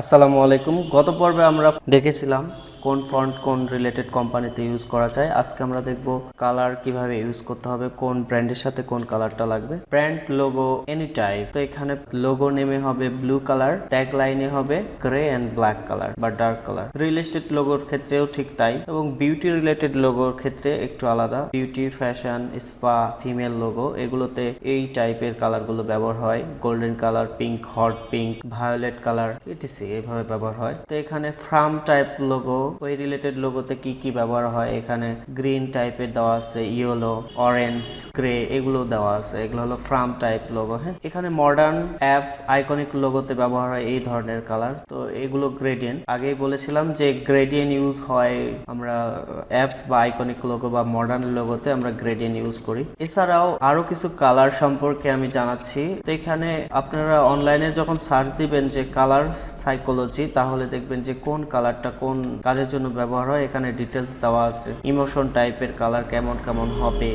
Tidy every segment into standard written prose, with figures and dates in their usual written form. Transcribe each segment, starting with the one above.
আসসালামু আলাইকুম। গত পর্বে আমরা দেখেছিলাম কোন ফন্ট কোন রিলেটেড কোম্পানিতে ইউজ করা যায়। আজকে আমরা দেখব কালার কিভাবে ইউজ করতে হবে, কোন ব্র্যান্ডের সাথে কোন কালারটা লাগবে। Brand, logo, any type. তো এখানে লোগো নেমে হবে ব্লু কালার, ট্যাগ লাইনে হবে গ্রে অ্যান্ড ব্ল্যাক কালার বা ডার্ক কালার। রিয়েল এস্টেট লোগোর ক্ষেত্রেও ঠিক তাই, এবং বিউটি রিলেটেড লোগোর ক্ষেত্রে একটু আলাদা। Beauty, fashion, spa, female logo এগুলোতে এই টাইপের কালারগুলো ব্যবহার হয়। Golden colour, pink, hot pink, violet colour etc এইভাবে ব্যবহার হয়। তো এখানে ফ্রাম টাইপ লোগো, ওই রিলেটেড লোগোতে কি কি ব্যবহার হয়, এখানে গ্রিন টাইপের দেওয়া আছে, ইয়েলো, অরেঞ্জ, গ্রে এগুলো দেওয়া আছে। এগুলো হলো ফ্রাম টাইপ লোগো। হ্যাঁ, এখানে মডার্ন অ্যাপস, আইকনিক লোগোতে ব্যবহার হয় এই ধরনের কালার। তো এগুলো গ্রেডিয়েন্ট। আগেই বলেছিলাম যে গ্রেডিয়েন্ট ইউজ হয় আমরা অ্যাপস বা আইকনিক লোগো বা মডার্ন লোগোতে আমরা গ্রেডিয়েন্ট ইউজ করি। এছাড়াও আরো কিছু কালার সম্পর্কে আমি জানাচ্ছি। তো এখানে আপনারা অনলাইনে যখন সার্চ দিবেন যে কালার সাইকোলজি, তাহলে দেখবেন যে কোন কালারটা কোন কাজের জন্য ব্যবহার হয়, এখানে ডিটেলস দেওয়া আছে। ইমোশন টাইপের কালার কেমন কেমন হবে,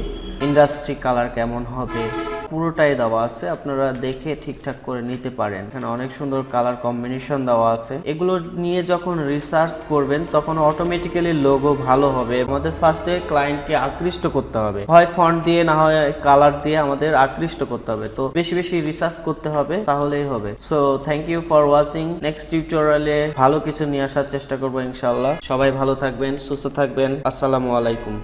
ইন্ডাস্ট্রি কালার কেমন হবে, পুরোটাই দেওয়া আছে। আপনারা দেখে ঠিকঠাক করে নিতে পারেন। এখানে অনেক সুন্দর কালার কম্বিনেশন দেওয়া আছে। এগুলো নিয়ে যখন রিসার্চ করবেন তখন অটোমেটিক্যালি লোগো ভালো হবে। আমাদের ফার্স্টে ক্লায়েন্টকে আকৃষ্ট করতে হবে, হয় ফন্ট দিয়ে না হয় কালার দিয়ে আমাদের আকৃষ্ট করতে হবে। তো বেশি বেশি রিসার্চ করতে হবে, তাহলেই হবে। So thank you for watching. Next টিউটোরিয়ালে ভালো কিছু নিয়ে আসার চেষ্টা করবো ইনশাআল্লাহ। সবাই ভালো থাকবেন, সুস্থ থাকবেন। আসসালামু আলাইকুম।